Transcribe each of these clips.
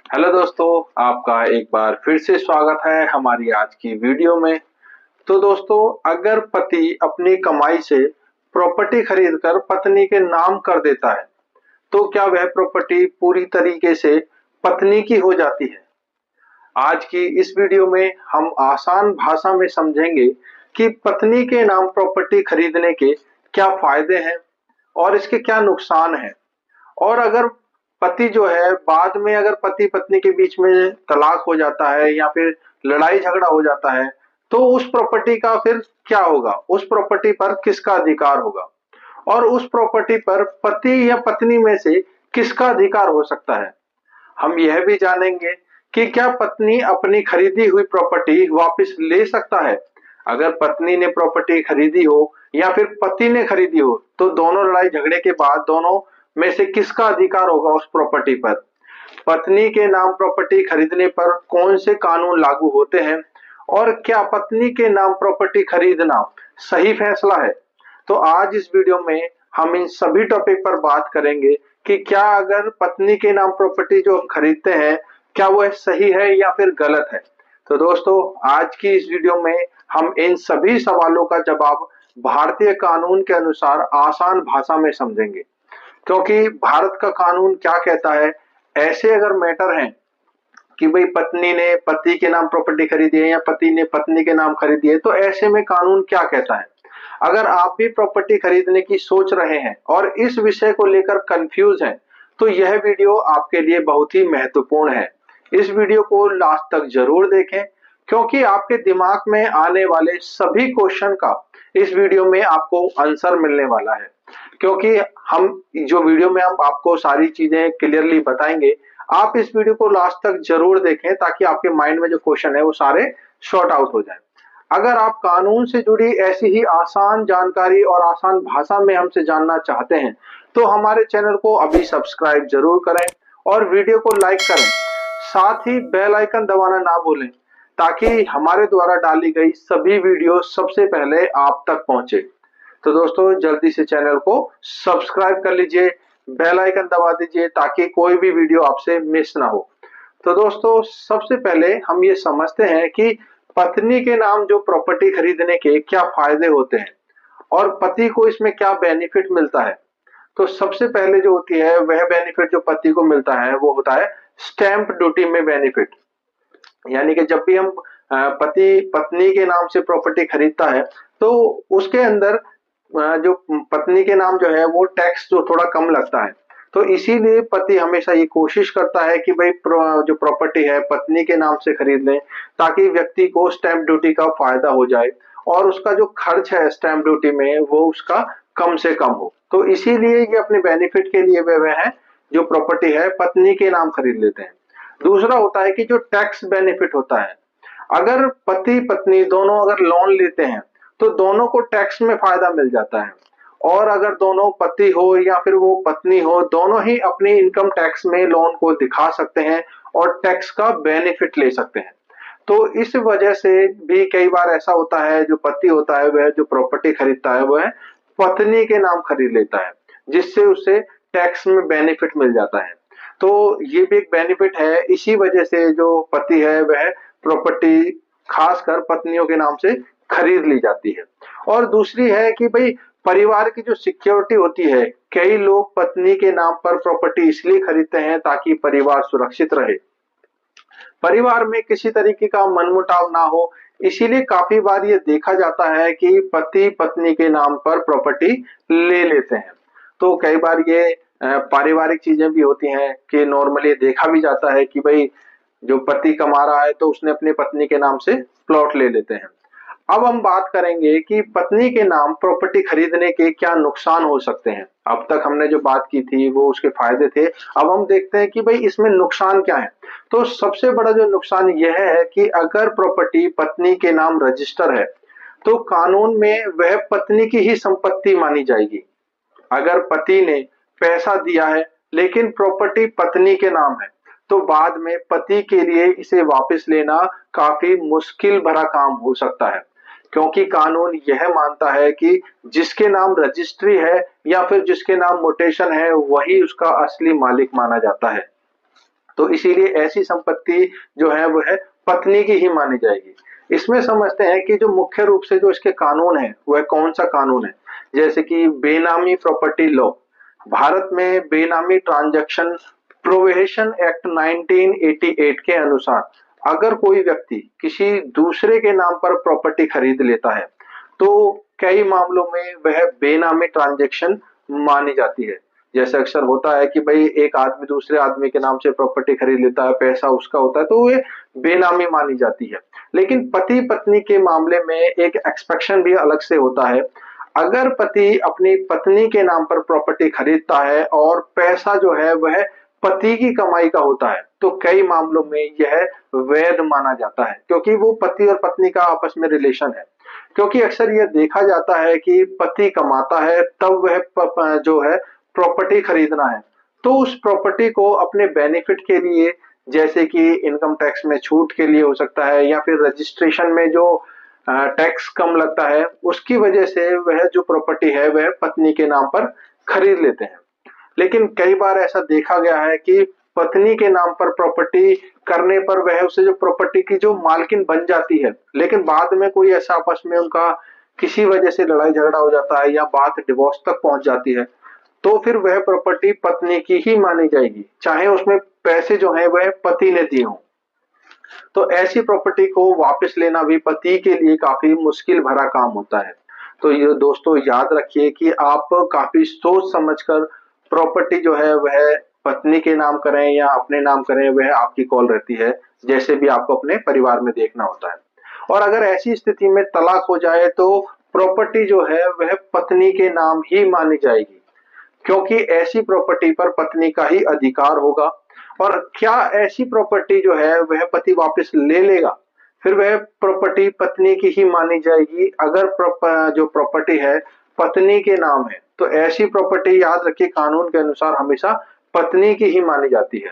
Hello दोस्तों, आपका एक बार फिर से स्वागत है हमारी आज की वीडियो में। तो दोस्तों, अगर पति अपनी कमाई से प्रॉपर्टी खरीदकर पत्नी के नाम कर देता है, तो क्या वह प्रॉपर्टी पूरी तरीके से पत्नी की हो जाती है? आज की इस वीडियो में हम आसान भाषा में समझेंगे कि पत्नी के नाम प्रॉपर्टी खरीदने के क्या फायदे हैं और इसके क्या नुकसान हैं। और अगर पति जो है बाद में अगर पति पत्नी के बीच में तलाक हो जाता है या फिर लड़ाई झगड़ा हो जाता है, तो उस प्रॉपर्टी का फिर क्या होगा? उस प्रॉपर्टी पर किसका अधिकार होगा और उस प्रॉपर्टी पर पति या पत्नी में से किसका अधिकार हो सकता है? हम यह भी जानेंगे कि क्या पत्नी अपनी खरीदी हुई प्रॉपर्टी वापस ले सकता है? अगर पत्नी ने प्रॉपर्टी खरीदी हो या फिर पति ने खरीदी हो, तो दोनों लड़ाई झगड़े के बाद दोनों में से किसका अधिकार होगा उस प्रॉपर्टी पर? पत्नी के नाम प्रॉपर्टी खरीदने पर कौन से कानून लागू होते हैं और क्या पत्नी के नाम प्रॉपर्टी खरीदना सही फैसला है? तो आज इस वीडियो में हम इन सभी टॉपिक पर बात करेंगे कि क्या अगर पत्नी के नाम प्रॉपर्टी जो हम खरीदते हैं, क्या वह सही है या फिर गलत है? तो दोस्तों, आज की इस वीडियो में हम इन सभी सवालों का जवाब भारतीय कानून के अनुसार आसान भाषा में समझेंगे। क्योंकि भारत का कानून क्या कहता है, ऐसे अगर मैटर हैं कि भाई पत्नी ने पति के नाम प्रॉपर्टी खरीदी है या पति ने पत्नी के नाम खरीदी है, तो ऐसे में कानून क्या कहता है? अगर आप भी प्रॉपर्टी खरीदने की सोच रहे हैं और इस विषय को लेकर कंफ्यूज हैं, तो यह वीडियो आपके लिए बहुत ही महत्वपूर्ण है। इस वीडियो को लास्ट तक जरूर देखें, क्योंकि आपके दिमाग में आने वाले सभी क्वेश्चन का इस वीडियो में आपको आंसर मिलने वाला है। क्योंकि हम जो वीडियो में हम आपको सारी चीजें क्लियरली बताएंगे, आप इस वीडियो को लास्ट तक जरूर देखें ताकि आपके माइंड में जो क्वेश्चन है वो सारे शॉर्ट आउट हो जाएं। अगर आप कानून से जुड़ी ऐसी ही आसान जानकारी और आसान भाषा में हमसे जानना चाहते हैं, तो हमारे चैनल को अभी सब्सक्राइब जरूर करें और वीडियो को लाइक करें। साथ ही बेल आइकन दबाना ना भूलें, ताकि हमारे द्वारा डाली गई सभी वीडियो सबसे पहले आप तक पहुंचे। तो दोस्तों, जल्दी से चैनल को सब्सक्राइब कर लीजिए, बेल आइकन दबा दीजिए ताकि कोई भी वीडियो आपसे मिस ना हो। तो दोस्तों, सबसे पहले हम ये समझते हैं कि पत्नी के नाम जो प्रॉपर्टी खरीदने के क्या फायदे होते हैं और पति को इसमें क्या बेनिफिट मिलता है। तो सबसे पहले जो होती है वह बेनिफिट जो पति को मिलता है वो होता है स्टैंप ड्यूटी में बेनिफिट। यानी कि जब भी हम पति पत्नी के नाम से प्रॉपर्टी खरीदता है, तो उसके अंदर जो पत्नी के नाम जो है वो टैक्स जो थोड़ा कम लगता है। तो इसीलिए पति हमेशा ये कोशिश करता है कि भाई जो प्रॉपर्टी है पत्नी के नाम से खरीद लें, ताकि व्यक्ति को स्टैंप ड्यूटी का फायदा हो जाए और उसका जो खर्च है स्टैंप ड्यूटी में वो उसका कम से कम हो। तो इसीलिए ये अपने बेनिफिट के लिए वह है जो प्रॉपर्टी है पत्नी के नाम खरीद लेते हैं। दूसरा होता है कि जो टैक्स बेनिफिट होता है, अगर पति पत्नी दोनों अगर लोन लेते हैं, तो दोनों को टैक्स में फायदा मिल जाता है। और अगर दोनों पति हो या फिर वो पत्नी हो, दोनों ही अपनी इनकम टैक्स में लोन को दिखा सकते हैं और टैक्स का बेनिफिट ले सकते हैं। तो इस वजह से भी कई बार ऐसा होता है, जो पति होता है वह जो प्रॉपर्टी खरीदता है वह पत्नी के नाम खरीद लेता है, जिससे उसे टैक्स में बेनिफिट मिल जाता है। तो ये भी एक बेनिफिट है। इसी वजह से जो पति है वह प्रॉपर्टी खासकर पत्नियों के नाम से खरीद ली जाती है। और दूसरी है कि भाई परिवार की जो सिक्योरिटी होती है, कई लोग पत्नी के नाम पर प्रॉपर्टी इसलिए खरीदते हैं ताकि परिवार सुरक्षित रहे, परिवार में किसी तरीके का मनमुटाव ना हो। इसीलिए काफी बार ये देखा जाता है कि पति पत्नी के नाम पर प्रॉपर्टी ले लेते हैं। तो कई बार ये पारिवारिक चीजें भी होती हैं कि नॉर्मली देखा भी जाता है कि भाई जो पति कमा रहा है तो उसने अपनी पत्नी के नाम से प्लॉट ले लेते हैं। अब हम बात करेंगे कि पत्नी के नाम प्रॉपर्टी खरीदने के क्या नुकसान हो सकते हैं। अब तक हमने जो बात की थी वो उसके फायदे थे, अब हम देखते हैं कि भाई इसमें नुकसान क्या है। तो सबसे बड़ा जो नुकसान यह है कि अगर प्रॉपर्टी पत्नी के नाम रजिस्टर है, तो कानून में वह पत्नी की ही संपत्ति मानी जाएगी। अगर पति ने पैसा दिया है लेकिन प्रॉपर्टी पत्नी के नाम है, तो बाद में पति के लिए इसे वापस लेना काफी मुश्किल भरा काम हो सकता है। क्योंकि कानून यह मानता है कि जिसके नाम रजिस्ट्री है या फिर जिसके नाम मोटेशन है वही उसका असली मालिक माना जाता है। तो इसीलिए ऐसी संपत्ति जो है वह पत्नी की ही मानी जाएगी। इसमें समझते हैं कि जो मुख्य रूप से जो इसके कानून है वह कौन सा कानून है, जैसे कि बेनामी प्रॉपर्टी लॉ। भारत में बेनामी ट्रांजैक्शन प्रोहिबिशन एक्ट 1988 के अनुसार अगर कोई व्यक्ति किसी दूसरे के नाम पर प्रॉपर्टी खरीद लेता है तो कई मामलों में वह बेनामी ट्रांजैक्शन मानी जाती है। जैसे अक्सर होता है कि भाई एक आदमी दूसरे आदमी के नाम से प्रॉपर्टी खरीद लेता है, पैसा उसका होता है, तो वे बेनामी मानी जाती है। लेकिन पति पत्नी के मामले में एक एक्सेप्शन भी अलग से होता है। अगर पति अपनी पत्नी के नाम पर प्रॉपर्टी खरीदता है और पैसा जो है वह पति की कमाई का होता है तो कई मामलों में यह वैध माना जाता है, क्योंकि वो पति और पत्नी का आपस में रिलेशन है। क्योंकि अक्सर यह देखा जाता है कि पति कमाता है तब वह जो है प्रॉपर्टी खरीदना है तो उस प्रॉपर्टी को अपने बेनिफिट के लिए, जैसे कि इनकम टैक्स में छूट के लिए हो सकता है, या फिर रजिस्ट्रेशन में जो टैक्स कम लगता है उसकी वजह से वह जो प्रॉपर्टी है वह पत्नी के नाम पर खरीद लेते हैं। लेकिन कई बार ऐसा देखा गया है कि पत्नी के नाम पर प्रॉपर्टी करने पर वह उसे जो प्रॉपर्टी की जो मालकिन बन जाती है, लेकिन बाद में कोई ऐसा आपस में उनका किसी वजह से लड़ाई झगड़ा हो जाता है या बात डिवोर्स तक पहुंच जाती है तो फिर वह प्रॉपर्टी पत्नी की ही मानी जाएगी, चाहे उसमें पैसे जो है वह पति ने दिए हों। तो ऐसी प्रॉपर्टी को वापस लेना भी पति के लिए काफी मुश्किल भरा काम होता है। तो ये दोस्तों याद रखिए कि आप काफी सोच समझकर प्रॉपर्टी जो है वह पत्नी के नाम करें या अपने नाम करें, वह आपकी कॉल रहती है, जैसे भी आपको अपने परिवार में देखना होता है। और अगर ऐसी स्थिति में तलाक हो जाए तो प्रॉपर्टी जो है वह पत्नी के नाम ही मानी जाएगी, क्योंकि ऐसी प्रॉपर्टी पर पत्नी का ही अधिकार होगा। और क्या ऐसी प्रॉपर्टी जो है वह पति वापस ले लेगा, फिर वह प्रॉपर्टी पत्नी की ही मानी जाएगी। अगर जो प्रॉपर्टी है पत्नी के नाम है तो ऐसी प्रॉपर्टी याद रखिए कानून के अनुसार हमेशा पत्नी की ही मानी जाती है,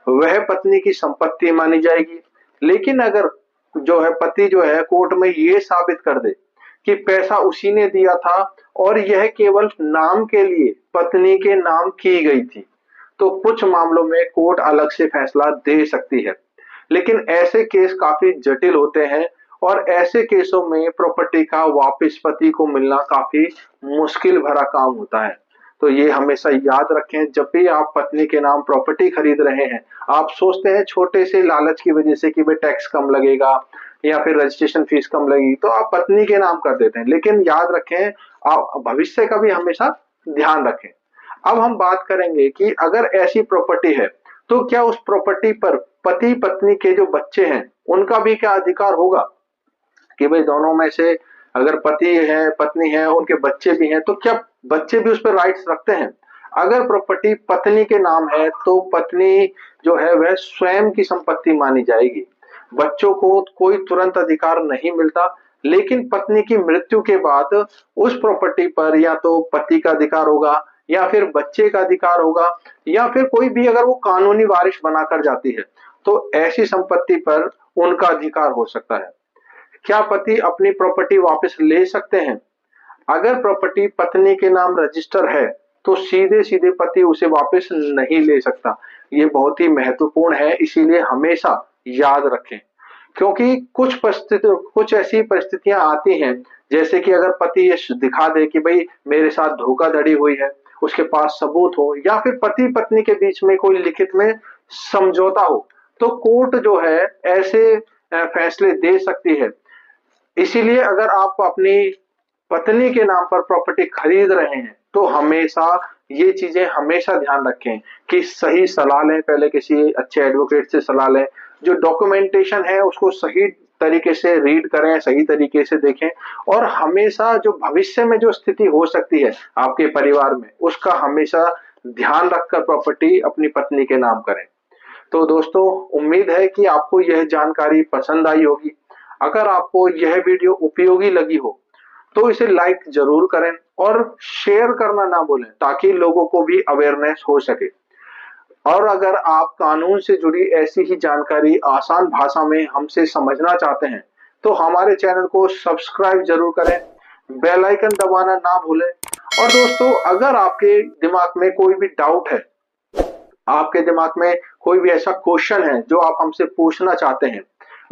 वह पत्नी की संपत्ति मानी जाएगी। लेकिन अगर जो है पति जो है कोर्ट में ये साबित कर दे कि पैसा उसी ने दिया था और यह केवल नाम के लिए पत्नी के नाम की गई थी, तो कुछ मामलों में कोर्ट अलग से फैसला दे सकती है। लेकिन ऐसे केस काफी जटिल होते हैं और ऐसे केसों में प्रॉपर्टी का वापस पति को मिलना काफी मुश्किल भरा काम होता है। तो ये हमेशा याद रखें, जब भी आप पत्नी के नाम प्रॉपर्टी खरीद रहे हैं, आप सोचते हैं छोटे से लालच की वजह से कि भाई टैक्स कम लगेगा या फिर रजिस्ट्रेशन फीस कम लगेगी, तो आप पत्नी के नाम कर देते हैं। लेकिन याद रखें, आप भविष्य का भी हमेशा ध्यान रखें। अब हम बात करेंगे कि अगर ऐसी प्रॉपर्टी है तो क्या उस प्रॉपर्टी पर पति पत्नी के जो बच्चे हैं उनका भी क्या अधिकार होगा, कि भाई दोनों में से अगर पति है पत्नी है उनके बच्चे भी हैं तो क्या बच्चे भी उस पर राइट्स रखते हैं। अगर प्रॉपर्टी पत्नी के नाम है तो पत्नी जो है वह स्वयं की संपत्ति मानी जाएगी, बच्चों को कोई तुरंत अधिकार नहीं मिलता। लेकिन पत्नी की मृत्यु के बाद उस प्रॉपर्टी पर या तो पति का अधिकार होगा या फिर बच्चे का अधिकार होगा, या फिर कोई भी अगर वो कानूनी वारिस बनाकर जाती है तो ऐसी संपत्ति पर उनका अधिकार हो सकता है। क्या पति अपनी प्रॉपर्टी वापस ले सकते हैं? अगर प्रॉपर्टी पत्नी के नाम रजिस्टर है तो सीधे सीधे पति उसे वापस नहीं ले सकता। ये बहुत ही महत्वपूर्ण है, इसीलिए हमेशा याद रखें। क्योंकि कुछ ऐसी परिस्थितियां आती हैं, जैसे कि अगर पति ये दिखा दे कि भाई मेरे साथ धोखाधड़ी हुई है, उसके पास सबूत हो, या फिर पति पत्नी के बीच में कोई लिखित में समझौता हो, तो कोर्ट जो है ऐसे फैसले दे सकती है। इसीलिए अगर आप अपनी पत्नी के नाम पर प्रॉपर्टी खरीद रहे हैं तो हमेशा ये चीजें हमेशा ध्यान रखें कि सही सलाह लें, पहले किसी अच्छे एडवोकेट से सलाह लें, जो डॉक्यूमेंटेशन है उसको सही तरीके से रीड करें, सही तरीके से देखें, और हमेशा जो भविष्य में जो स्थिति हो सकती है आपके परिवार में उसका हमेशा ध्यान रखकर प्रॉपर्टी अपनी पत्नी के नाम करें। तो दोस्तों उम्मीद है कि आपको यह जानकारी पसंद आई होगी। अगर आपको यह वीडियो उपयोगी लगी हो तो इसे लाइक जरूर करें और शेयर करना ना भूलें, ताकि लोगों को भी अवेयरनेस हो सके। और अगर आप कानून से जुड़ी ऐसी ही जानकारी आसान भाषा में हमसे समझना चाहते हैं तो हमारे चैनल को सब्सक्राइब जरूर करें, बेल आइकन दबाना ना भूलें। और दोस्तों अगर आपके दिमाग में कोई भी डाउट है, आपके दिमाग में कोई भी ऐसा क्वेश्चन है जो आप हमसे पूछना चाहते हैं,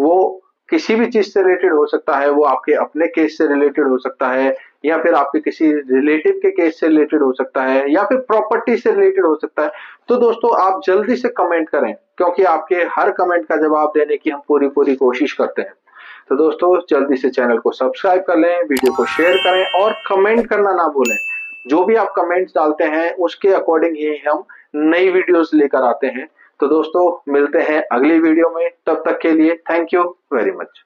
वो किसी भी चीज से रिलेटेड हो सकता है, वो आपके अपने केस से रिलेटेड हो सकता है या फिर आपके किसी रिलेटिव के केस से रिलेटेड हो सकता है या फिर प्रॉपर्टी से रिलेटेड हो सकता है। तो दोस्तों आप जल्दी से कमेंट करें, क्योंकि आपके हर कमेंट का जवाब देने की हम पूरी कोशिश करते हैं। तो दोस्तों जल्दी से चैनल को सब्सक्राइब कर लें, वीडियो को शेयर करें और कमेंट करना ना भूलें। जो भी आप कमेंट्स डालते हैं उसके अकॉर्डिंग ही हम नई वीडियोस लेकर आते हैं। तो दोस्तों मिलते हैं अगली वीडियो में, तब तक के लिए थैंक यू वेरी मच।